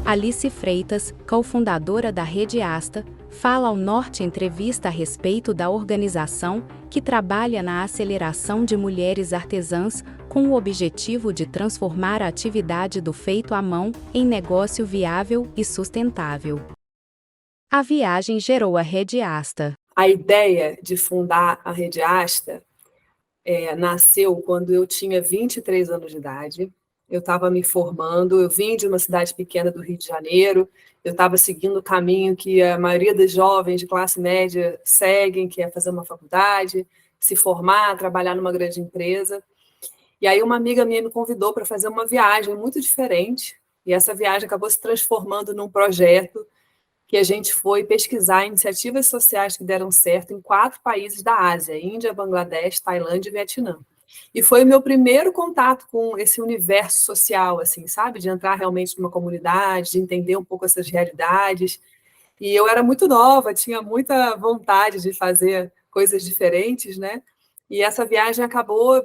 Alice Freitas, cofundadora da Rede Asta, fala ao Norte Entrevista a respeito da organização que trabalha na aceleração de mulheres artesãs com o objetivo de transformar a atividade do feito à mão em negócio viável e sustentável. A viagem gerou a Rede Asta. A ideia de fundar a Rede Asta nasceu quando eu tinha 23 anos de idade. Eu estava me formando, eu vim de uma cidade pequena do Rio de Janeiro, eu estava seguindo o caminho que a maioria dos jovens de classe média seguem, que é fazer uma faculdade, se formar, trabalhar numa grande empresa. E aí uma amiga minha me convidou para fazer uma viagem muito diferente, e essa viagem acabou se transformando num projeto que a gente foi pesquisar iniciativas sociais que deram certo em 4 países da Ásia: Índia, Bangladesh, Tailândia e Vietnã. E foi o meu primeiro contato com esse universo social, assim, sabe? De entrar realmente numa comunidade, de entender um pouco essas realidades. E eu era muito nova, tinha muita vontade de fazer coisas diferentes, né? E essa viagem acabou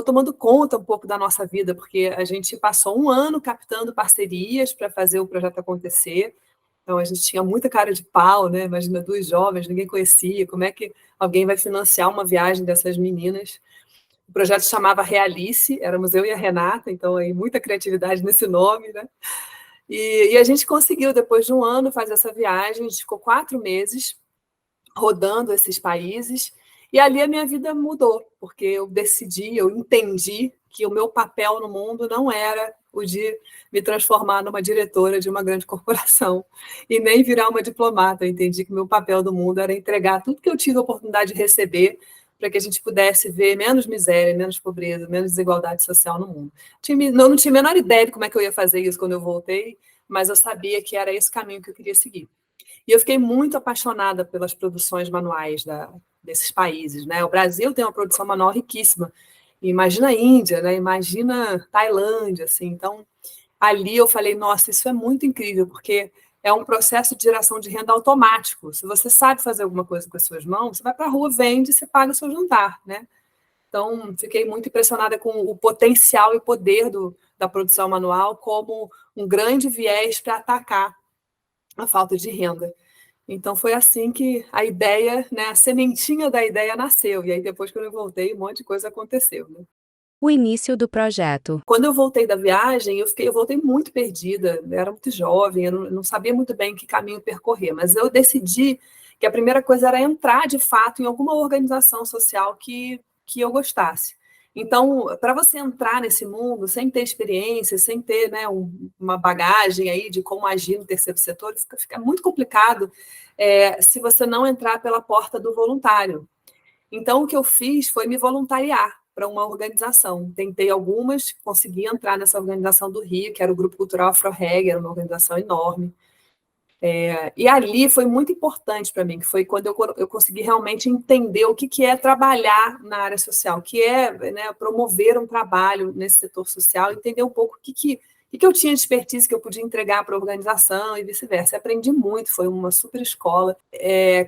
tomando conta um pouco da nossa vida, porque a gente passou um ano captando parcerias para fazer o projeto acontecer. Então, a gente tinha muita cara de pau, né? Imagina, 2 jovens, ninguém conhecia. Como é que alguém vai financiar uma viagem dessas meninas? O projeto se chamava Realice, éramos eu e a Renata, então aí muita criatividade nesse nome, né? E a gente conseguiu, depois de um ano, fazer essa viagem. A gente ficou 4 meses rodando esses países, e ali a minha vida mudou, porque eu entendi que o meu papel no mundo não era o de me transformar numa diretora de uma grande corporação e nem virar uma diplomata. Eu entendi que o meu papel no mundo era entregar tudo que eu tive a oportunidade de receber para que a gente pudesse ver menos miséria, menos pobreza, menos desigualdade social no mundo. Eu não tinha a menor ideia de como é que eu ia fazer isso quando eu voltei, mas eu sabia que era esse caminho que eu queria seguir. E eu fiquei muito apaixonada pelas produções manuais desses países, né? O Brasil tem uma produção manual riquíssima. Imagina a Índia, né? Imagina a Tailândia, assim. Então, ali eu falei, nossa, isso é muito incrível, porque é um processo de geração de renda automático. Se você sabe fazer alguma coisa com as suas mãos, você vai para a rua, vende, você paga o seu jantar, né? Então, fiquei muito impressionada com o potencial e poder da produção manual como um grande viés para atacar a falta de renda. Então, foi assim que a ideia, né, a sementinha da ideia nasceu. E aí, depois que eu voltei, um monte de coisa aconteceu, né? O início do projeto. Quando eu voltei da viagem, eu voltei muito perdida, eu era muito jovem, eu não sabia muito bem que caminho percorrer, mas eu decidi que a primeira coisa era entrar, de fato, em alguma organização social que eu gostasse. Então, para você entrar nesse mundo sem ter experiência, sem ter, né, uma bagagem aí de como agir no terceiro setor, fica muito complicado se você não entrar pela porta do voluntário. Então, o que eu fiz foi me voluntariar para uma organização. Tentei algumas, consegui entrar nessa organização do Rio, que era o Grupo Cultural Afro-Reg, era uma organização enorme. E ali foi muito importante para mim, que foi quando eu consegui realmente entender o que é trabalhar na área social, que é, né, promover um trabalho nesse setor social, entender um pouco o que eu tinha de expertise que eu podia entregar para a organização e vice-versa. Aprendi muito, foi uma super escola.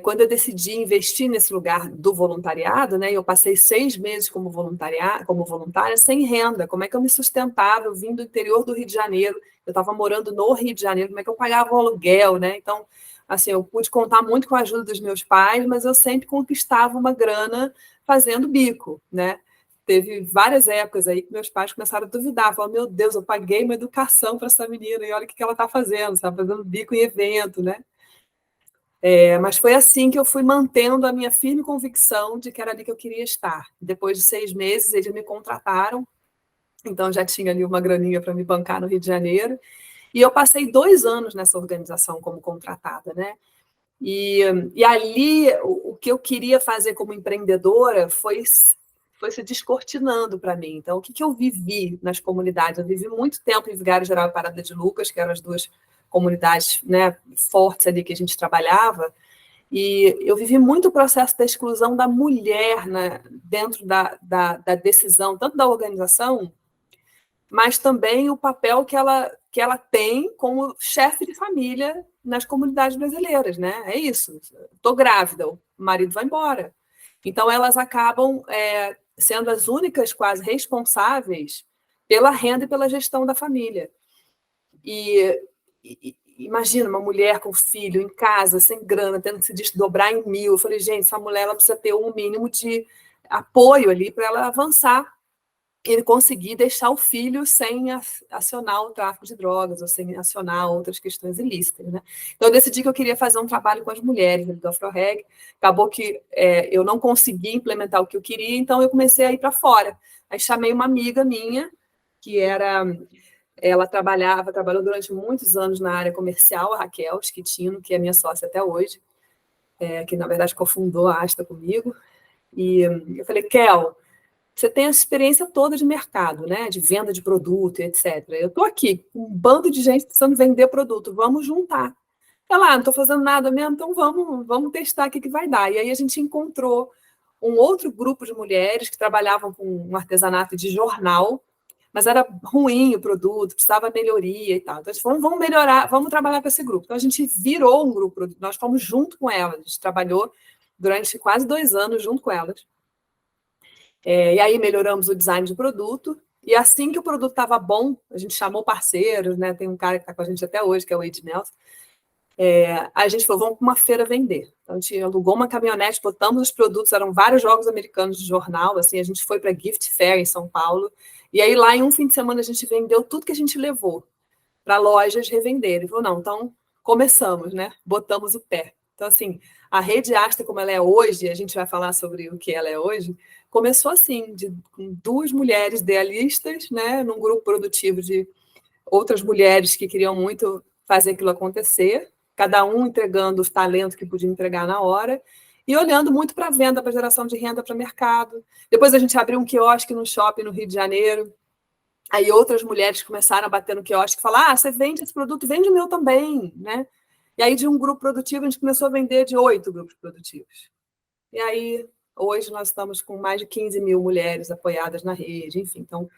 Quando eu decidi investir nesse lugar do voluntariado, né, eu passei 6 meses como voluntária sem renda. Como é que eu me sustentava? Eu vim do interior do Rio de Janeiro, eu estava morando no Rio de Janeiro, como é que eu pagava o aluguel, né? Então, assim, eu pude contar muito com a ajuda dos meus pais, mas eu sempre conquistava uma grana fazendo bico, né? Teve várias épocas aí que meus pais começaram a duvidar, falaram, meu Deus, eu paguei uma educação para essa menina e olha o que ela está fazendo, sabe? Fazendo bico em evento, né? Mas foi assim que eu fui mantendo a minha firme convicção de que era ali que eu queria estar. Depois de 6 meses, eles me contrataram, então já tinha ali uma graninha para me bancar no Rio de Janeiro, e eu passei 2 anos nessa organização como contratada, né? E ali, o que eu queria fazer como empreendedora foi se descortinando para mim. Então, o que eu vivi nas comunidades? Eu vivi muito tempo em Vigário Geral e Parada de Lucas, que eram as 2 comunidades, né, fortes ali que a gente trabalhava, e eu vivi muito o processo da exclusão da mulher, né, dentro da decisão, tanto da organização, mas também o papel que ela tem como chefe de família nas comunidades brasileiras, né? É isso. Estou grávida, o marido vai embora. Então, elas acabam sendo as únicas quase responsáveis pela renda e pela gestão da família. Imagina uma mulher com filho em casa, sem grana, tendo que se desdobrar em mil. Eu falei, gente, essa mulher ela precisa ter um mínimo de apoio ali para ela avançar e conseguir deixar o filho sem acionar o tráfico de drogas ou sem acionar outras questões ilícitas, né? Então, eu decidi que eu queria fazer um trabalho com as mulheres do AfroReg. Acabou que eu não consegui implementar o que eu queria, então eu comecei a ir para fora. Aí chamei uma amiga minha, que ela trabalhou durante muitos anos na área comercial, a Raquel Schettino, que é minha sócia até hoje, que na verdade cofundou a Asta comigo. E eu falei, Kel, você tem a experiência toda de mercado, né? De venda de produto, etc. Eu estou aqui com um bando de gente precisando vender produto, vamos juntar. Ela, não estou fazendo nada mesmo, então vamos testar o que vai dar. E aí a gente encontrou um outro grupo de mulheres que trabalhavam com um artesanato de jornal, mas era ruim o produto, precisava melhoria e tal. Então, a gente falou, vamos melhorar, vamos trabalhar com esse grupo. Então, a gente virou um grupo, nós fomos junto com elas, a gente trabalhou durante quase 2 anos junto com elas. E aí melhoramos o design de produto, e assim que o produto estava bom, a gente chamou parceiros, né? Tem um cara que está com a gente até hoje, que é o Ed Nelson. A gente falou, vamos para uma feira vender. Então, a gente alugou uma caminhonete, botamos os produtos, eram vários jogos americanos de jornal, assim, a gente foi para a Gift Fair em São Paulo, e aí lá em um fim de semana a gente vendeu tudo que a gente levou para lojas revenderem. Falou, não, então começamos, né? Botamos o pé. Então, assim, a Rede Asta, como ela é hoje, a gente vai falar sobre o que ela é hoje, começou assim, com 2 mulheres idealistas, né, num grupo produtivo de outras mulheres que queriam muito fazer aquilo acontecer, cada um entregando os talentos que podia entregar na hora, e olhando muito para a venda, para a geração de renda para o mercado. Depois a gente abriu um quiosque no shopping no Rio de Janeiro, aí outras mulheres começaram a bater no quiosque e falar, você vende esse produto, vende o meu também, né? E aí de um grupo produtivo a gente começou a vender de 8 grupos produtivos. E aí hoje nós estamos com mais de 15 mil mulheres apoiadas na rede, enfim, então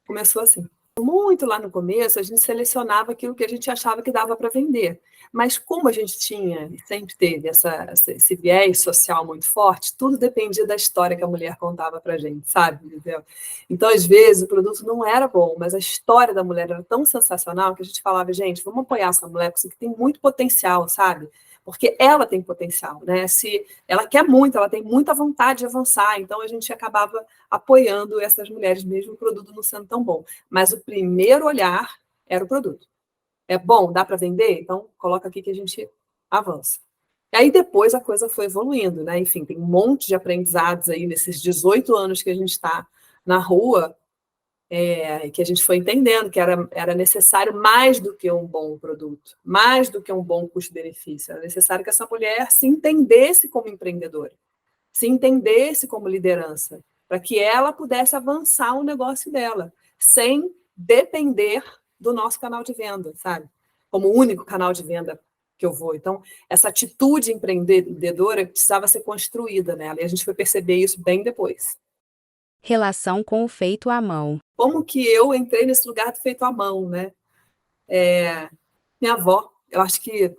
começou assim. Muito lá no começo, a gente selecionava aquilo que a gente achava que dava para vender. Mas como a gente tinha, sempre teve esse viés social muito forte, tudo dependia da história que a mulher contava para a gente, sabe? Entendeu? Então, às vezes, o produto não era bom, mas a história da mulher era tão sensacional que a gente falava, gente, vamos apoiar essa mulher, porque tem muito potencial, sabe? Porque ela tem potencial, né? Se ela quer muito, ela tem muita vontade de avançar, então a gente acabava apoiando essas mulheres, mesmo o produto não sendo tão bom. Mas o primeiro olhar era o produto. É bom, dá para vender? Então coloca aqui que a gente avança. E aí depois a coisa foi evoluindo, né? Enfim, tem um monte de aprendizados aí nesses 18 anos que a gente está na rua, que a gente foi entendendo que era necessário mais do que um bom produto, mais do que um bom custo-benefício. Era necessário que essa mulher se entendesse como empreendedora, se entendesse como liderança, para que ela pudesse avançar o negócio dela, sem depender do nosso canal de venda, sabe? Como o único canal de venda que eu vou. Então, essa atitude empreendedora precisava ser construída nela, e a gente foi perceber isso bem depois. Relação com o feito à mão. Como que eu entrei nesse lugar do feito à mão, né? Minha avó, eu acho que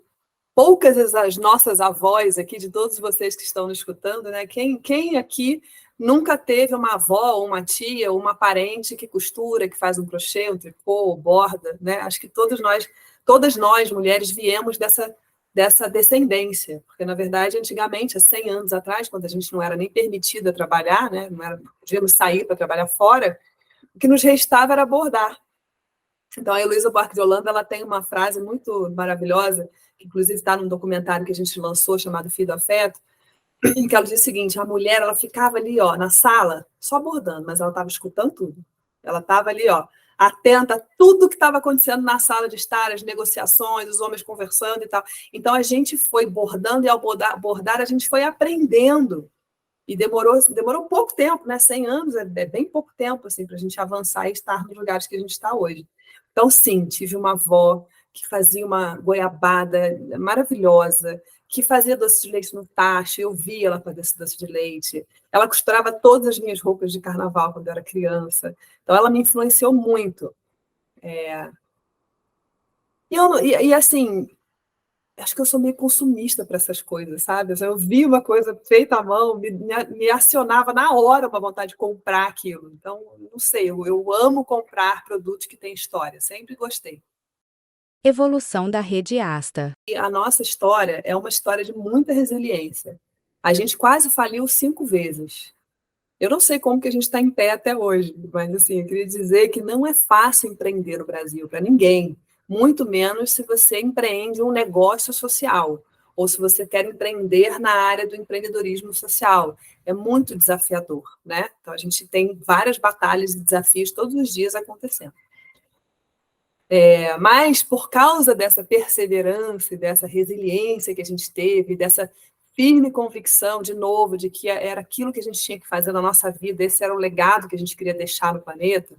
poucas as nossas avós aqui, de todos vocês que estão nos escutando, né? Quem aqui nunca teve uma avó, ou uma tia, ou uma parente que costura, que faz um crochê, um tricô, borda, né? Acho que todas nós, mulheres, viemos dessa descendência, porque, na verdade, antigamente, há 100 anos atrás, quando a gente não era nem permitida trabalhar, né? Não podíamos sair para trabalhar fora, o que nos restava era bordar. Então, a Heloísa Buarque de Holanda, ela tem uma frase muito maravilhosa, que inclusive está num documentário que a gente lançou, chamado Filho do Afeto, que ela diz o seguinte, a mulher, ela ficava ali, ó, na sala, só bordando, mas ela estava escutando tudo. Ela estava ali, ó, atenta a tudo que estava acontecendo na sala de estar, as negociações, os homens conversando e tal. Então, a gente foi bordando, e ao bordar a gente foi aprendendo. E demorou pouco tempo, né? 100 anos é bem pouco tempo, assim, para a gente avançar e estar nos lugares que a gente está hoje. Então, sim, tive uma avó que fazia uma goiabada maravilhosa, que fazia doce de leite no tacho, eu via ela fazer esse doce de leite. Ela costurava todas as minhas roupas de carnaval quando eu era criança. Então, ela me influenciou muito. Assim, acho que eu sou meio consumista para essas coisas, sabe? Eu vi uma coisa feita à mão, me acionava na hora uma vontade de comprar aquilo. Então, não sei, eu amo comprar produtos que têm história, sempre gostei. Evolução da rede Asta. E a nossa história é uma história de muita resiliência. A gente quase faliu 5 vezes. Eu não sei como que a gente está em pé até hoje, mas assim, eu queria dizer que não é fácil empreender no Brasil para ninguém, muito menos se você empreende um negócio social ou se você quer empreender na área do empreendedorismo social. É muito desafiador, né? Então a gente tem várias batalhas e desafios todos os dias acontecendo. Mas por causa dessa perseverança, dessa resiliência que a gente teve, dessa firme convicção, de novo, de que era aquilo que a gente tinha que fazer na nossa vida, esse era o legado que a gente queria deixar no planeta,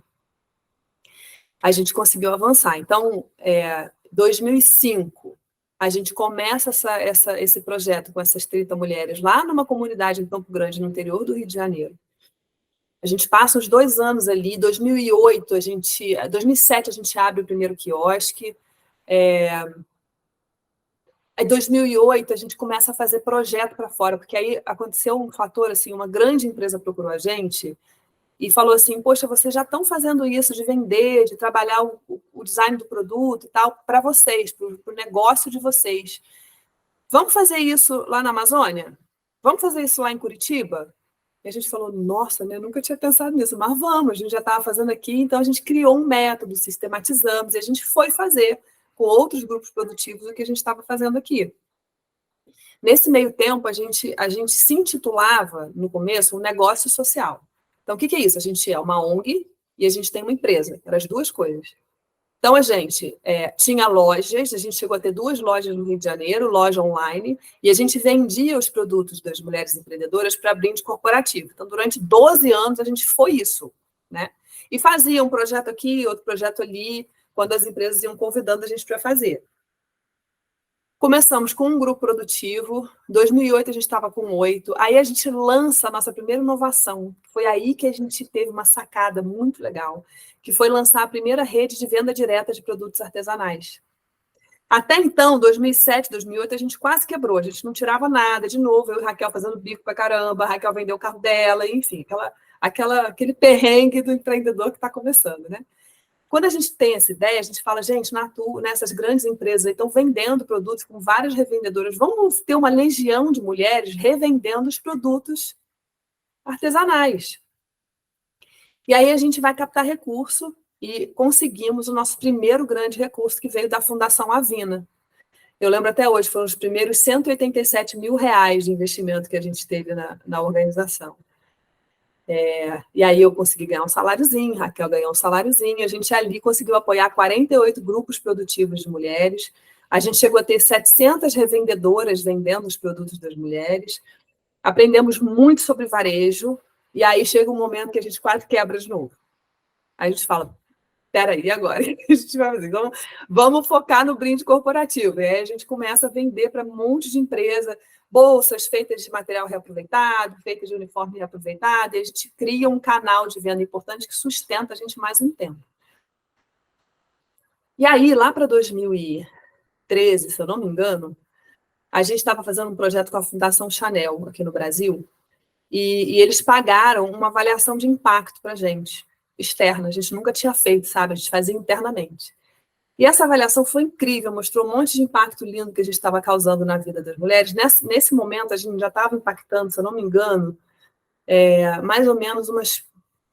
a gente conseguiu avançar. Então, 2005, a gente começa esse projeto com essas 30 mulheres lá numa comunidade em Campo Grande, no interior do Rio de Janeiro. A gente passa uns 2 anos ali, 2007 a gente abre o primeiro quiosque, em 2008, a gente começa a fazer projeto para fora, porque aí aconteceu um fator, assim, uma grande empresa procurou a gente e falou assim, poxa, vocês já estão fazendo isso de vender, de trabalhar o design do produto e tal, para vocês, para o negócio de vocês. Vamos fazer isso lá na Amazônia? Vamos fazer isso lá em Curitiba? E a gente falou, nossa, né, eu nunca tinha pensado nisso, mas vamos, a gente já estava fazendo aqui, então a gente criou um método, sistematizamos, e a gente foi fazer com outros grupos produtivos o que a gente estava fazendo aqui. Nesse meio tempo, a gente se intitulava, no começo, um negócio social. Então, o que é isso? A gente é uma ONG e a gente tem uma empresa, eram as duas coisas. Então, a gente tinha lojas, a gente chegou a ter 2 lojas no Rio de Janeiro, loja online, e a gente vendia os produtos das mulheres empreendedoras para brinde corporativo. Então, durante 12 anos, a gente foi isso, né? E fazia um projeto aqui, outro projeto ali, quando as empresas iam convidando a gente para fazer. Começamos com um grupo produtivo, em 2008 a gente estava com 8, aí a gente lança a nossa primeira inovação, foi aí que a gente teve uma sacada muito legal, que foi lançar a primeira rede de venda direta de produtos artesanais. Até então, 2007, 2008, a gente quase quebrou, a gente não tirava nada, de novo, eu e a Raquel fazendo bico pra caramba, a Raquel vendeu o carro dela, enfim, aquele perrengue do empreendedor que está começando, né? Quando a gente tem essa ideia, a gente fala, gente, nessas grandes empresas estão vendendo produtos com várias revendedoras, vamos ter uma legião de mulheres revendendo os produtos artesanais. E aí a gente vai captar recurso e conseguimos o nosso primeiro grande recurso, que veio da Fundação Avina. Eu lembro até hoje, foram os primeiros R$187 mil de investimento que a gente teve na organização. E aí eu consegui ganhar um saláriozinho, Raquel ganhou um saláriozinho, a gente ali conseguiu apoiar 48 grupos produtivos de mulheres, a gente chegou a ter 700 revendedoras vendendo os produtos das mulheres, aprendemos muito sobre varejo, e aí chega um momento que a gente quase quebra de novo. Aí a gente fala, peraí, agora o que a gente vai fazer? Vamos focar no brinde corporativo. E aí a gente começa a vender para um monte de empresa, bolsas feitas de material reaproveitado, feitas de uniforme reaproveitado, e a gente cria um canal de venda importante que sustenta a gente mais um tempo. E aí, lá para 2013, se eu não me engano, a gente estava fazendo um projeto com a Fundação Chanel aqui no Brasil, e eles pagaram uma avaliação de impacto para a gente, externa. A gente nunca tinha feito, sabe? A gente fazia internamente. E essa avaliação foi incrível, mostrou um monte de impacto lindo que a gente estava causando na vida das mulheres. Nesse momento, a gente já estava impactando, se eu não me engano, mais ou menos umas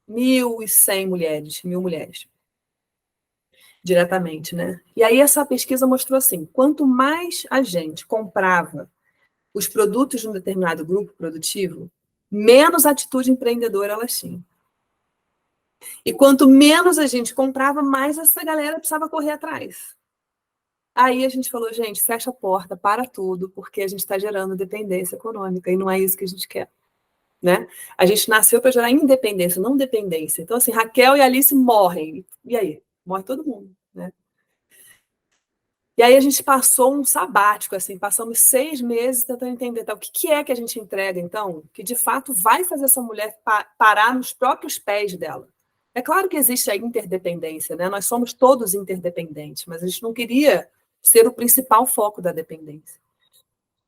1.100 mulheres, 1.000 mulheres, diretamente, né? E aí essa pesquisa mostrou assim, quanto mais a gente comprava os produtos de um determinado grupo produtivo, menos atitude empreendedora elas tinham. E quanto menos a gente comprava, mais essa galera precisava correr atrás. Aí a gente falou, gente, fecha a porta, para tudo, porque a gente está gerando dependência econômica e não é isso que a gente quer. Né? A gente nasceu para gerar independência, não dependência. Então, assim, Raquel e Alice morrem. E aí? Morre todo mundo. Né? E aí a gente passou um sabático, assim, passamos 6 meses tentando entender o que é que a gente entrega, então, que de fato vai fazer essa mulher parar nos próprios pés dela. É claro que existe a interdependência, né? Nós somos todos interdependentes, mas a gente não queria ser o principal foco da dependência.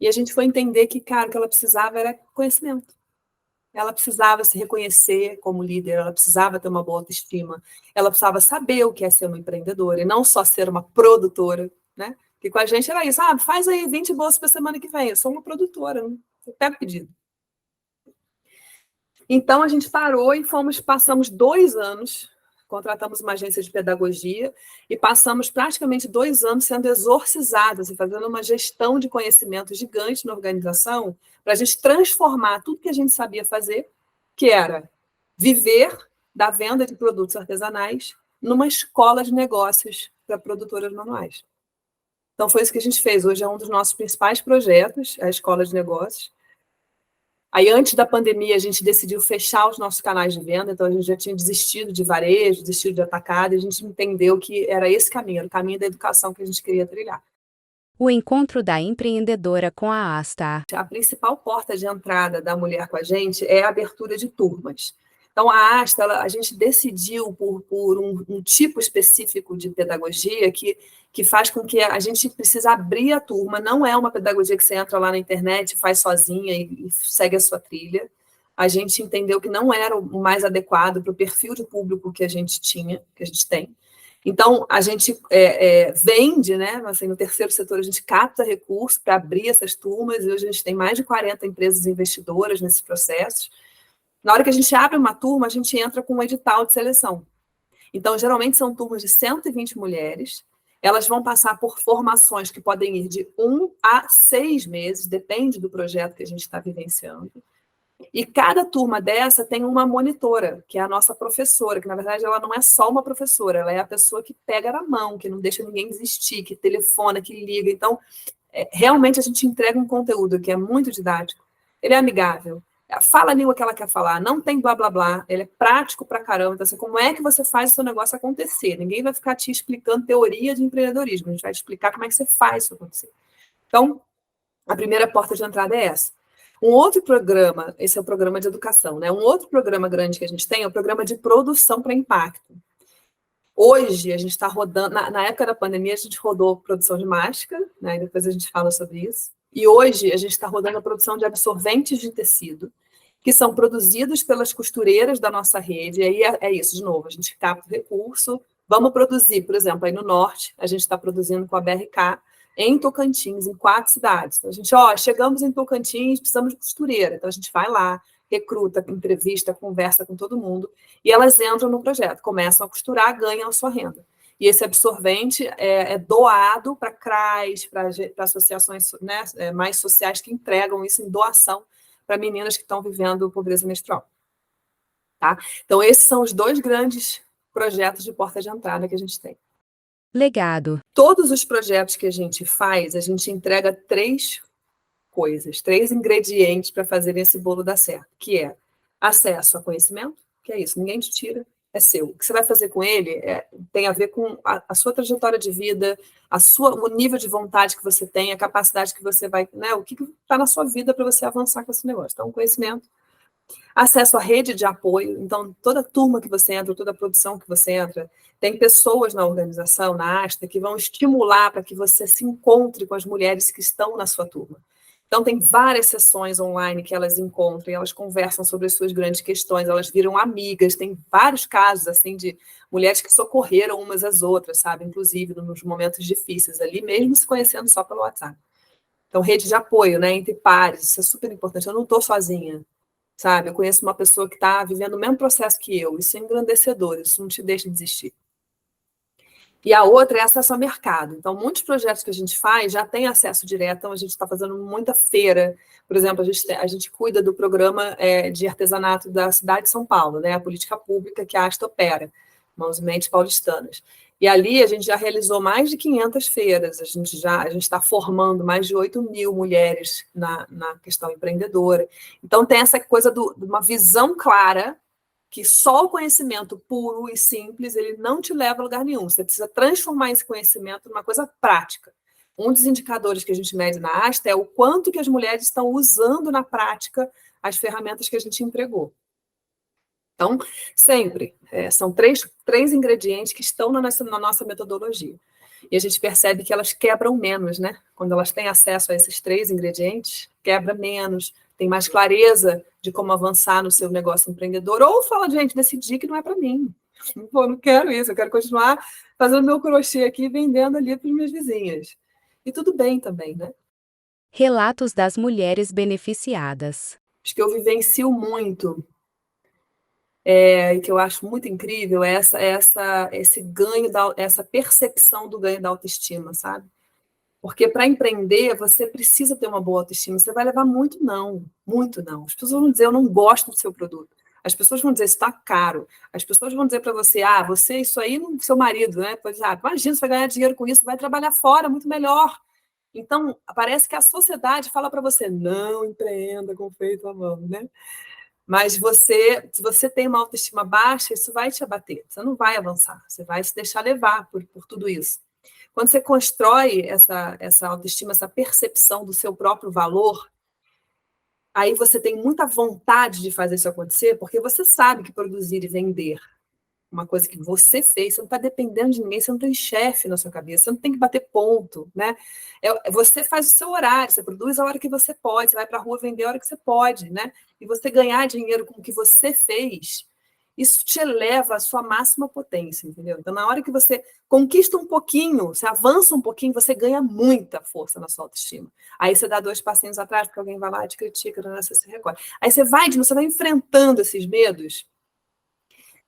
E a gente foi entender que, cara, o que ela precisava era conhecimento. ela precisava se reconhecer como líder, ela precisava ter uma boa autoestima, ela precisava saber o que é ser uma empreendedora e não só ser uma produtora, né? Porque com a gente era isso, faz aí 20 bolsas para semana que vem, eu sou uma produtora, eu pego pedido. Então, a gente parou e passamos 2 anos, contratamos uma agência de pedagogia e passamos praticamente 2 anos sendo exorcizadas e fazendo uma gestão de conhecimento gigante na organização para a gente transformar tudo que a gente sabia fazer, que era viver da venda de produtos artesanais, numa escola de negócios para produtoras manuais. Então, foi isso que a gente fez. Hoje é um dos nossos principais projetos, a Escola de Negócios. Aí, antes da pandemia, a gente decidiu fechar os nossos canais de venda, então a gente já tinha desistido de varejo, desistido de atacado, e a gente entendeu que era esse caminho, era o caminho da educação que a gente queria trilhar. O encontro da empreendedora com a Asta. A principal porta de entrada da mulher com a gente é a abertura de turmas. Então, a Asta, a gente decidiu por um tipo específico de pedagogia que faz com que a gente precisa abrir a turma. Não é uma pedagogia que você entra lá na internet, faz sozinha e segue a sua trilha. A gente entendeu que não era o mais adequado para o perfil de público que a gente tem. Então, a gente vende, né? Assim, no terceiro setor, a gente capta recursos para abrir essas turmas, e hoje a gente tem mais de 40 empresas investidoras nesses processos. Na hora que a gente abre uma turma, a gente entra com um edital de seleção. Então, geralmente, são turmas de 120 mulheres, elas vão passar por formações que podem ir de 1 a 6 meses, depende do projeto que a gente está vivenciando. E cada turma dessa tem uma monitora, que é a nossa professora, que na verdade ela não é só uma professora, ela é a pessoa que pega na mão, que não deixa ninguém desistir, que telefona, que liga. Então, realmente a gente entrega um conteúdo que é muito didático, ele é amigável, fala a língua que ela quer falar, não tem blá blá blá, ele é prático pra caramba. Então, assim, como é que você faz o seu negócio acontecer? Ninguém vai ficar te explicando teoria de empreendedorismo, a gente vai te explicar como é que você faz isso acontecer. Então, a primeira porta de entrada é essa. Um outro programa, esse é o programa de educação, né? Um outro programa grande que a gente tem é o programa de produção para impacto. Hoje, a gente está rodando, na época da pandemia, a gente rodou produção de máscara, né? Depois a gente fala sobre isso. E hoje, a gente está rodando a produção de absorventes de tecido, que são produzidos pelas costureiras da nossa rede. E aí é isso, de novo, a gente capta o recurso, vamos produzir, por exemplo, aí no norte, a gente está produzindo com a BRK, em Tocantins, em 4 cidades. Então, a gente, chegamos em Tocantins, precisamos de costureira. Então, a gente vai lá, recruta, entrevista, conversa com todo mundo, e elas entram no projeto, começam a costurar, ganham a sua renda. E esse absorvente é doado para CRAs, para associações, né, mais sociais que entregam isso em doação para meninas que estão vivendo pobreza menstrual. Tá? Então, esses são os 2 grandes projetos de porta de entrada que a gente tem. Legado. Todos os projetos que a gente faz, a gente entrega 3 coisas, 3 ingredientes para fazer esse bolo dar certo, que é acesso a conhecimento, que é isso, ninguém te tira, é seu. O que você vai fazer com ele tem a ver com a sua trajetória de vida, o nível de vontade que você tem, a capacidade que você vai, né, o que está na sua vida para você avançar com esse negócio. Então, conhecimento. Acesso à rede de apoio, então toda turma que você entra, toda produção que você entra, tem pessoas na organização, na Asta, que vão estimular para que você se encontre com as mulheres que estão na sua turma. Então, tem várias sessões online que elas encontram, e elas conversam sobre as suas grandes questões, elas viram amigas, tem vários casos, assim, de mulheres que socorreram umas às outras, sabe? Inclusive, nos momentos difíceis ali, mesmo se conhecendo só pelo WhatsApp. Então, rede de apoio, né, entre pares, isso é super importante. Eu não estou sozinha, sabe? Eu conheço uma pessoa que está vivendo o mesmo processo que eu, isso é engrandecedor, isso não te deixa desistir. E a outra é acesso ao mercado. Então, muitos projetos que a gente faz já têm acesso direto, então a gente está fazendo muita feira. Por exemplo, a gente cuida do programa de artesanato da cidade de São Paulo, né? A política pública que a Asta opera, Mãos e Mentes Paulistanas. E ali a gente já realizou mais de 500 feiras, a gente está formando mais de 8.000 mulheres na questão empreendedora. Então, tem essa coisa de uma visão clara, que só o conhecimento puro e simples, ele não te leva a lugar nenhum. Você precisa transformar esse conhecimento numa coisa prática. Um dos indicadores que a gente mede na Asta é o quanto que as mulheres estão usando na prática as ferramentas que a gente entregou. Então, sempre, são três ingredientes que estão na nossa metodologia. E a gente percebe que elas quebram menos, né? Quando elas têm acesso a esses 3 ingredientes, quebra menos, tem mais clareza de como avançar no seu negócio empreendedor, ou fala, gente, decidi que não é para mim. Pô, não quero isso, eu quero continuar fazendo meu crochê aqui, vendendo ali para as minhas vizinhas. E tudo bem também, né? Relatos das mulheres beneficiadas. Acho que eu vivencio muito, e que eu acho muito incrível, é esse ganho, essa percepção do ganho da autoestima, sabe? Porque para empreender, você precisa ter uma boa autoestima. Você vai levar muito não, muito não. As pessoas vão dizer, eu não gosto do seu produto. As pessoas vão dizer, isso está caro. As pessoas vão dizer para você, você, isso aí, seu marido, né? Pois, imagina, você vai ganhar dinheiro com isso, vai trabalhar fora, muito melhor. Então, parece que a sociedade fala para você, não empreenda com feito à mão, né? Mas se você tem uma autoestima baixa, isso vai te abater. Você não vai avançar, você vai se deixar levar por tudo isso. Quando você constrói essa autoestima, essa percepção do seu próprio valor, aí você tem muita vontade de fazer isso acontecer, porque você sabe que produzir e vender uma coisa que você fez, você não está dependendo de ninguém, você não tem chefe na sua cabeça, você não tem que bater ponto, né? Você faz o seu horário, você produz a hora que você pode, você vai para a rua vender a hora que você pode, né? E você ganhar dinheiro com o que você fez, isso te eleva à sua máxima potência, entendeu? Então, na hora que você conquista um pouquinho, você avança um pouquinho, você ganha muita força na sua autoestima. Aí você dá 2 passinhos atrás, porque alguém vai lá e te critica, você se recolhe. Aí você vai enfrentando esses medos.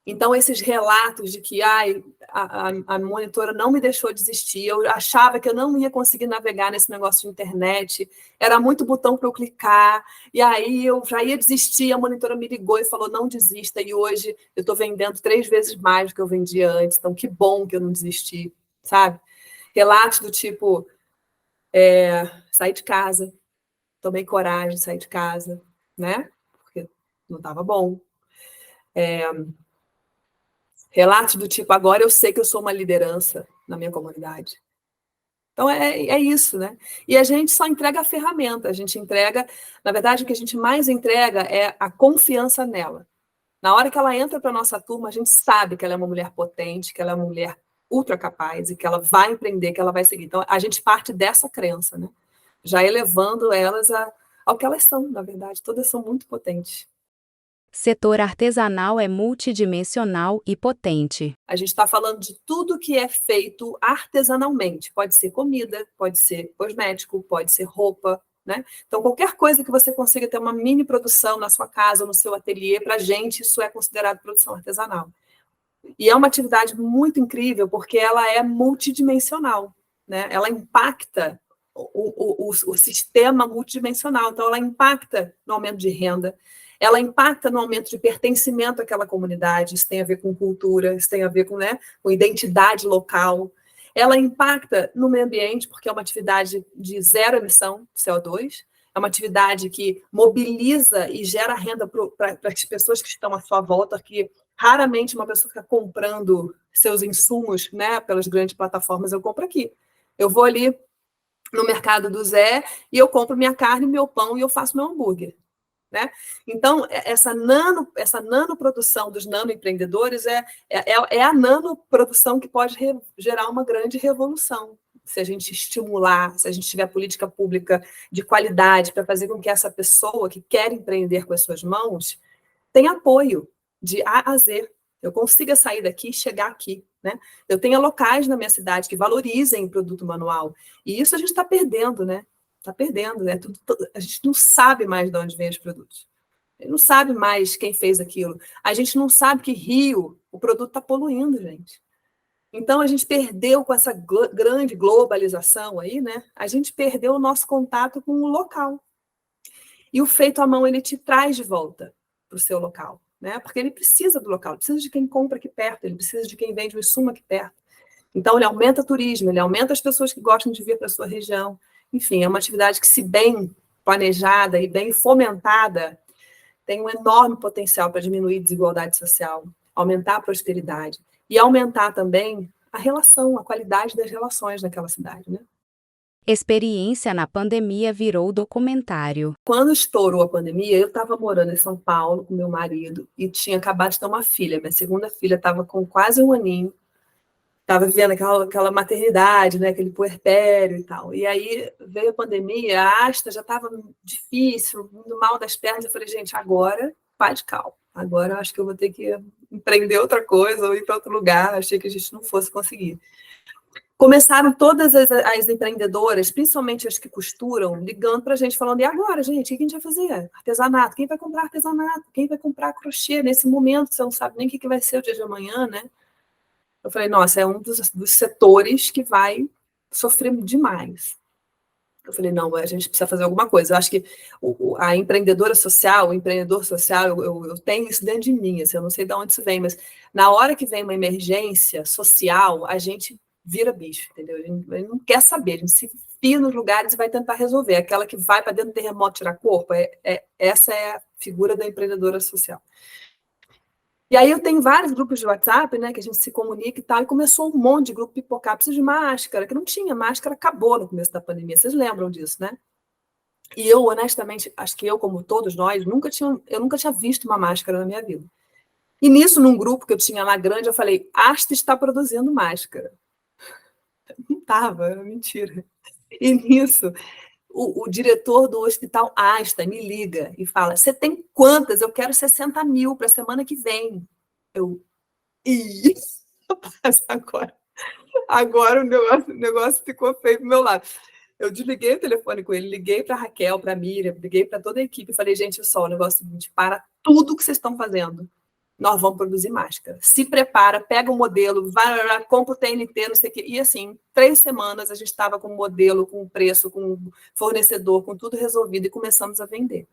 Então, esses relatos de que a monitora não me deixou desistir, eu achava que eu não ia conseguir navegar nesse negócio de internet, era muito botão para eu clicar, e aí eu já ia desistir, a monitora me ligou e falou, não desista, e hoje eu estou vendendo 3 vezes mais do que eu vendia antes, então que bom que eu não desisti, sabe? Relatos do tipo, saí de casa, tomei coragem de sair de casa, né? Porque não estava bom. Relatos do tipo, agora eu sei que eu sou uma liderança na minha comunidade. Então, é isso, né? E a gente só entrega a ferramenta, a gente entrega, na verdade, o que a gente mais entrega é a confiança nela. Na hora que ela entra para a nossa turma, a gente sabe que ela é uma mulher potente, que ela é uma mulher ultra capaz e que ela vai empreender, que ela vai seguir. Então, a gente parte dessa crença, né? Já elevando elas ao que elas são, na verdade. Todas são muito potentes. Setor artesanal é multidimensional e potente. A gente está falando de tudo que é feito artesanalmente. Pode ser comida, pode ser cosmético, pode ser roupa, né? Então, qualquer coisa que você consiga ter uma mini produção na sua casa, no seu ateliê, para a gente, isso é considerado produção artesanal. E é uma atividade muito incrível, porque ela é multidimensional, né? Ela impacta o sistema multidimensional. Então, ela impacta no aumento de renda, ela impacta no aumento de pertencimento àquela comunidade, isso tem a ver com cultura, isso tem a ver com identidade local. Ela impacta no meio ambiente, porque é uma atividade de zero emissão de CO2, é uma atividade que mobiliza e gera renda para as pessoas que estão à sua volta, que raramente uma pessoa fica comprando seus insumos, né, pelas grandes plataformas. Eu compro aqui. Eu vou ali no mercado do Zé e eu compro minha carne, meu pão e eu faço meu hambúrguer. Né? Então, essa nanoprodução dos nanoempreendedores é a nanoprodução que pode gerar uma grande revolução. Se a gente estimular, se a gente tiver política pública de qualidade para fazer com que essa pessoa que quer empreender com as suas mãos tenha apoio de A a Z. Eu consiga sair daqui e chegar aqui. Né? Eu tenha locais na minha cidade que valorizem o produto manual. E isso a gente está perdendo, né? Está perdendo, né? A gente não sabe mais de onde vem os produtos. A gente não sabe mais quem fez aquilo. A gente não sabe que Rio, o produto está poluindo, gente. Então, a gente perdeu com essa grande globalização aí, né? A gente perdeu o nosso contato com o local. E o feito à mão, ele te traz de volta para o seu local, né? Porque ele precisa do local, ele precisa de quem compra aqui perto, ele precisa de quem vende o insumo aqui perto. Então, ele aumenta o turismo, ele aumenta as pessoas que gostam de vir para a sua região. Enfim, é uma atividade que, se bem planejada e bem fomentada, tem um enorme potencial para diminuir a desigualdade social, aumentar a prosperidade e aumentar também a relação, a qualidade das relações naquela cidade, né? Experiência na pandemia virou documentário. Quando estourou a pandemia, eu estava morando em São Paulo com meu marido e tinha acabado de ter uma filha. Minha segunda filha estava com quase 1 aninho. estava vivendo aquela maternidade, né, aquele puerpério e tal. E aí veio a pandemia, a Asta já estava difícil, indo mal das pernas. Eu falei, gente, agora, paz de cal. Agora eu acho que eu vou ter que empreender outra coisa ou ir para outro lugar. Achei que a gente não fosse conseguir. Começaram todas as empreendedoras, principalmente as que costuram, ligando para a gente, falando, e agora, gente, o que a gente vai fazer? Artesanato, quem vai comprar artesanato? Quem vai comprar crochê? Nesse momento, você não sabe nem o que vai ser o dia de amanhã, né? Eu falei, nossa, é um dos setores que vai sofrer demais. Eu falei, não, a gente precisa fazer alguma coisa. Eu acho que a empreendedora social, o empreendedor social, eu tenho isso dentro de mim, assim, eu não sei de onde isso vem, mas na hora que vem uma emergência social, a gente vira bicho, entendeu? A gente não quer saber, a gente se enfia nos lugares e vai tentar resolver. Aquela que vai para dentro do terremoto tirar corpo, essa é a figura da empreendedora social. E aí eu tenho vários grupos de WhatsApp, né, que a gente se comunica e tal, e começou um monte de grupo pipocar, preciso de máscara, que não tinha máscara, acabou no começo da pandemia, vocês lembram disso, né? E eu, honestamente, acho que eu, como todos nós, eu nunca tinha visto uma máscara na minha vida. E nisso, num grupo que eu tinha lá grande, eu falei, Asta está produzindo máscara. Não estava, era mentira. E nisso, o diretor do hospital Asta me liga e fala, você tem quantas? Eu quero 60 mil para a semana que vem. Eu, isso, agora o negócio ficou feio pro meu lado. Eu desliguei o telefone com ele, liguei para a Raquel, para a Miriam, liguei para toda a equipe e falei, gente, só o negócio é o seguinte, para tudo que vocês estão fazendo. Nós vamos produzir máscara. Se prepara, pega o modelo, vai, compra o TNT, não sei o quê. E assim, 3 semanas a gente estava com o modelo, com o preço, com o fornecedor, com tudo resolvido e começamos a vender.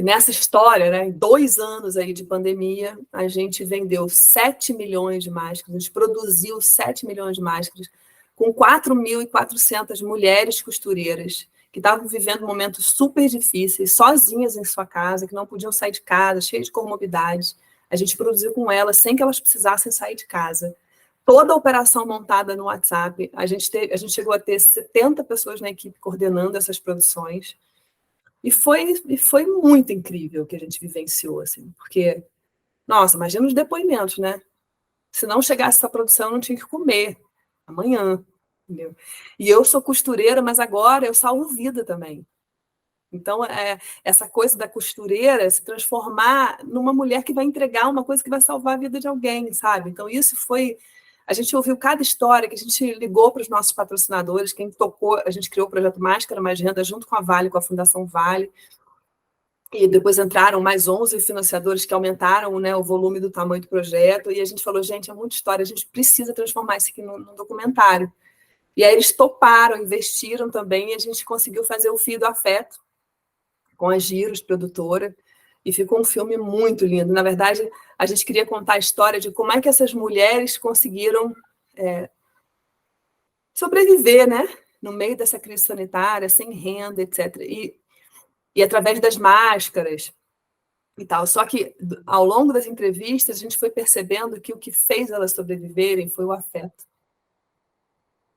Nessa história, né, em 2 anos aí de pandemia, a gente vendeu 7 milhões de máscaras, a gente produziu 7 milhões de máscaras, com 4.400 mulheres costureiras que estavam vivendo momentos super difíceis, sozinhas em sua casa, que não podiam sair de casa, cheias de comorbidades. A gente produziu com elas sem que elas precisassem sair de casa. Toda a operação montada no WhatsApp, a gente chegou a ter 70 pessoas na equipe coordenando essas produções. E foi muito incrível o que a gente vivenciou, assim, porque, nossa, imagina os depoimentos, né? Se não chegasse essa produção, eu não tinha que comer amanhã, entendeu? E eu sou costureira, mas agora eu salvo vida também. Então, essa coisa da costureira se transformar numa mulher que vai entregar uma coisa que vai salvar a vida de alguém, sabe? Então, isso foi... A gente ouviu cada história que a gente ligou para os nossos patrocinadores, quem tocou, a gente criou o projeto Máscara Mais Renda junto com a Vale, com a Fundação Vale, e depois entraram mais 11 financiadores que aumentaram, né, o volume do tamanho do projeto, e a gente falou, gente, é muita história, a gente precisa transformar isso aqui num documentário. E aí eles toparam, investiram também, e a gente conseguiu fazer o Fio do Afeto, com a Giros, produtora, e ficou um filme muito lindo. Na verdade, a gente queria contar a história de como é que essas mulheres conseguiram sobreviver, né, no meio dessa crise sanitária, sem renda, etc. E através das máscaras e tal. Só que, ao longo das entrevistas, a gente foi percebendo que o que fez elas sobreviverem foi o afeto.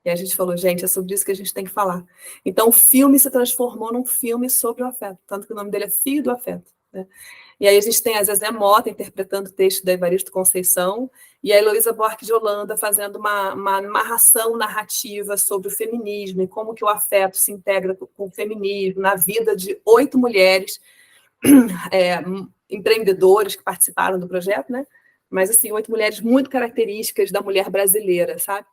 E a gente falou, gente, é sobre isso que a gente tem que falar. Então, o filme se transformou num filme sobre o afeto, tanto que o nome dele é Fio do Afeto, né? E aí a gente tem a Zezé Mota interpretando o texto da Evaristo Conceição e a Heloísa Buarque de Holanda fazendo uma narração narrativa sobre o feminismo e como que o afeto se integra com o feminismo na vida de 8 mulheres empreendedores que participaram do projeto, né? Mas, assim, 8 mulheres muito características da mulher brasileira, sabe?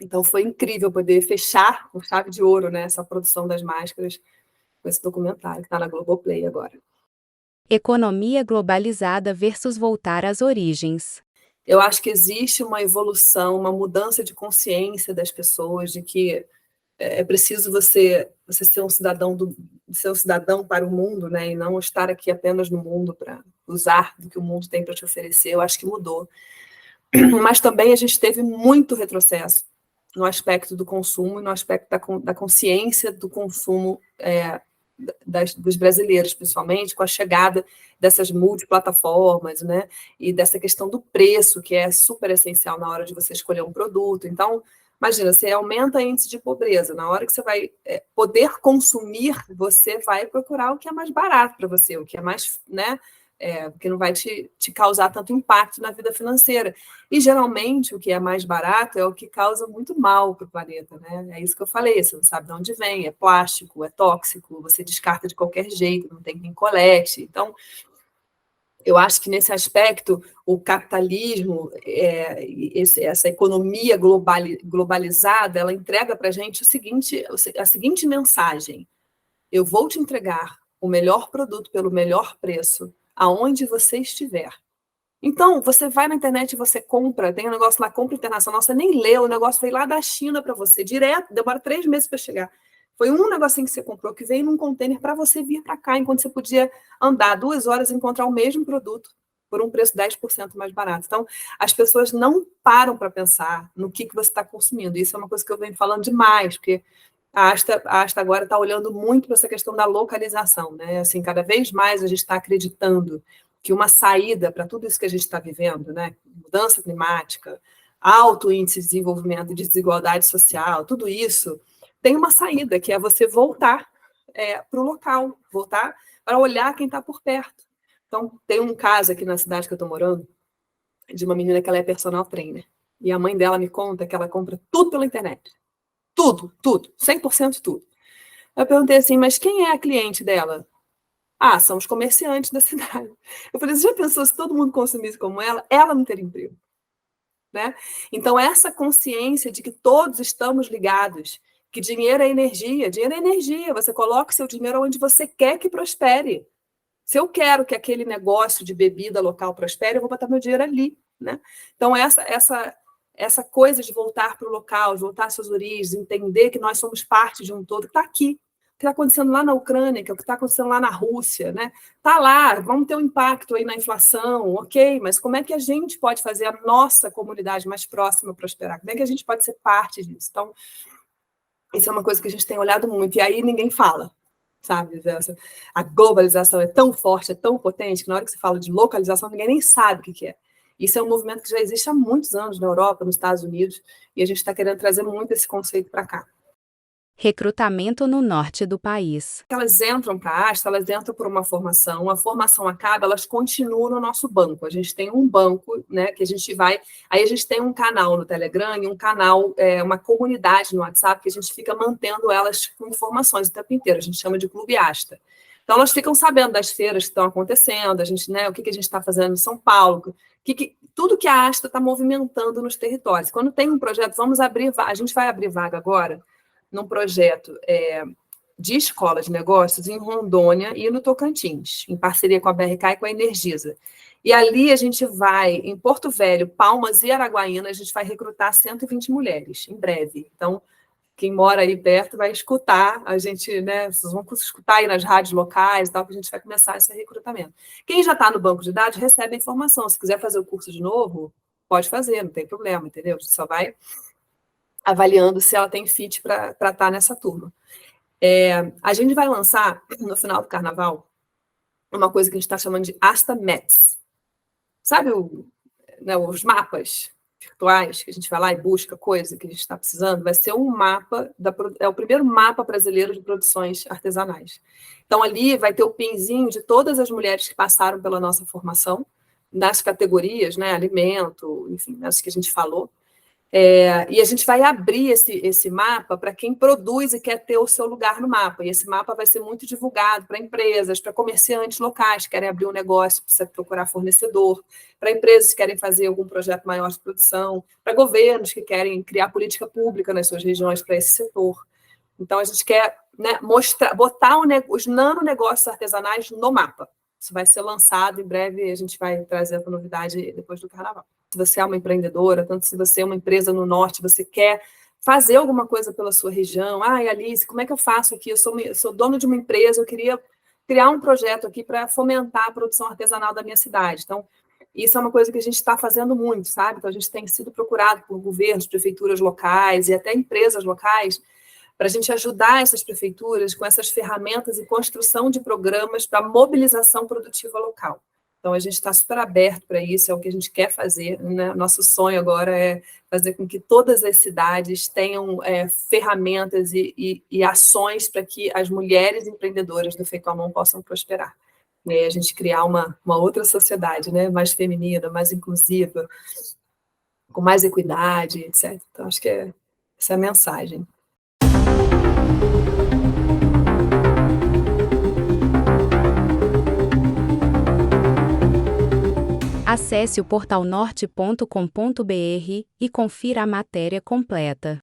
Então, foi incrível poder fechar com chave de ouro, né, essa produção das máscaras com esse documentário que está na Globoplay agora. Economia globalizada versus voltar às origens. Eu acho que existe uma evolução, uma mudança de consciência das pessoas, de que é preciso você ser um cidadão para o mundo, né, e não estar aqui apenas no mundo para usar do que o mundo tem para te oferecer. Eu acho que mudou. Mas também a gente teve muito retrocesso no aspecto do consumo e no aspecto da consciência do consumo dos brasileiros, principalmente, com a chegada dessas multiplataformas, né, e dessa questão do preço, que é super essencial na hora de você escolher um produto. Então, imagina, você aumenta o índice de pobreza, na hora que você vai poder consumir, você vai procurar o que é mais barato para você, o que é mais, né, porque não vai te causar tanto impacto na vida financeira. E, geralmente, o que é mais barato é o que causa muito mal para o planeta, né? É isso que eu falei, você não sabe de onde vem, é plástico, é tóxico, você descarta de qualquer jeito, não tem quem colete. Então, eu acho que, nesse aspecto, o capitalismo, essa economia globalizada, ela entrega para a gente a seguinte mensagem: eu vou te entregar o melhor produto pelo melhor preço, aonde você estiver. Então, você vai na internet e você compra, tem um negócio lá, compra internacional, você nem lê, o negócio veio lá da China para você, direto, demora 3 meses para chegar. Foi um negocinho que você comprou que veio num container para você vir para cá, enquanto você podia andar 2 horas e encontrar o mesmo produto por um preço 10% mais barato. Então, as pessoas não param para pensar no que você está consumindo. Isso é uma coisa que eu venho falando demais, porque a Asta agora está olhando muito para essa questão da localização, né? Assim, cada vez mais a gente está acreditando que uma saída para tudo isso que a gente está vivendo, né? Mudança climática, alto índice de desenvolvimento e de desigualdade social, tudo isso tem uma saída, que é você voltar para o local, voltar para olhar quem está por perto. Então, tem um caso aqui na cidade que eu estou morando, de uma menina que ela é personal trainer, e a mãe dela me conta que ela compra tudo pela internet. Tudo, 100% tudo. Eu perguntei assim, mas quem é a cliente dela? Ah, são os comerciantes da cidade. Eu falei, você já pensou se todo mundo consumisse como ela não teria emprego, né? Então, essa consciência de que todos estamos ligados, que dinheiro é energia, você coloca o seu dinheiro onde você quer que prospere. Se eu quero que aquele negócio de bebida local prospere, eu vou botar meu dinheiro ali, né? Então, essa coisa de voltar para o local, de voltar às suas origens, entender que nós somos parte de um todo, que está aqui. O que está acontecendo lá na Ucrânia, que é o que está acontecendo lá na Rússia, né? Está lá, vamos ter um impacto aí na inflação, ok, mas como é que a gente pode fazer a nossa comunidade mais próxima prosperar? Como é que a gente pode ser parte disso? Então, isso é uma coisa que a gente tem olhado muito, e aí ninguém fala, sabe? A globalização é tão forte, é tão potente, que na hora que você fala de localização, ninguém nem sabe o que é. Isso é um movimento que já existe há muitos anos na Europa, nos Estados Unidos, e a gente está querendo trazer muito esse conceito para cá. Recrutamento no norte do país. Elas entram para a Asta, elas entram por uma formação, a formação acaba, elas continuam no nosso banco. A gente tem um banco, né, que a gente vai... Aí a gente tem um canal no Telegram e um canal, uma comunidade no WhatsApp, que a gente fica mantendo elas com informações o tempo inteiro. A gente chama de Clube Asta. Então, elas ficam sabendo das feiras que estão acontecendo, a gente, né, o que a gente está fazendo em São Paulo, tudo que a Asta está movimentando nos territórios. Quando tem um projeto, a gente vai abrir vaga agora num projeto de escola de negócios em Rondônia e no Tocantins, em parceria com a BRK e com a Energisa. E ali a gente vai, em Porto Velho, Palmas e Araguaína, a gente vai recrutar 120 mulheres, em breve. Então, quem mora aí perto vai escutar, a gente, né, vocês vão escutar aí nas rádios locais e tal, que a gente vai começar esse recrutamento. Quem já está no banco de dados recebe a informação. Se quiser fazer o curso de novo, pode fazer, não tem problema, entendeu? A gente só vai avaliando se ela tem fit para estar nessa turma. A gente vai lançar, no final do carnaval, uma coisa que a gente está chamando de Asta Maps. Sabe os mapas virtuais, que a gente vai lá e busca coisa que a gente está precisando? Vai ser um mapa, é o primeiro mapa brasileiro de produções artesanais. Então, ali vai ter o pinzinho de todas as mulheres que passaram pela nossa formação, nas categorias, né, alimento, enfim, as que a gente falou. E a gente vai abrir esse mapa para quem produz e quer ter o seu lugar no mapa. E esse mapa vai ser muito divulgado para empresas, para comerciantes locais que querem abrir um negócio, precisa procurar fornecedor, para empresas que querem fazer algum projeto maior de produção, para governos que querem criar política pública nas suas regiões para esse setor. Então, a gente quer, né, botar os nanonegócios artesanais no mapa. Isso vai ser lançado em breve, a gente vai trazer essa novidade depois do carnaval. Se você é uma empreendedora, tanto se você é uma empresa no norte, você quer fazer alguma coisa pela sua região. Alice, como é que eu faço aqui? Eu sou dono de uma empresa, eu queria criar um projeto aqui para fomentar a produção artesanal da minha cidade. Então, isso é uma coisa que a gente está fazendo muito, sabe? Então, a gente tem sido procurado por governos, prefeituras locais e até empresas locais para a gente ajudar essas prefeituras com essas ferramentas e construção de programas para mobilização produtiva local. Então, a gente está super aberto para isso, é o que a gente quer fazer, né? Nosso sonho agora é fazer com que todas as cidades tenham ferramentas e ações para que as mulheres empreendedoras do Feito à Mão possam prosperar. E aí a gente criar uma outra sociedade, né? Mais feminina, mais inclusiva, com mais equidade, etc. Então, acho que essa é a mensagem. Acesse o portalnorte.com.br e confira a matéria completa.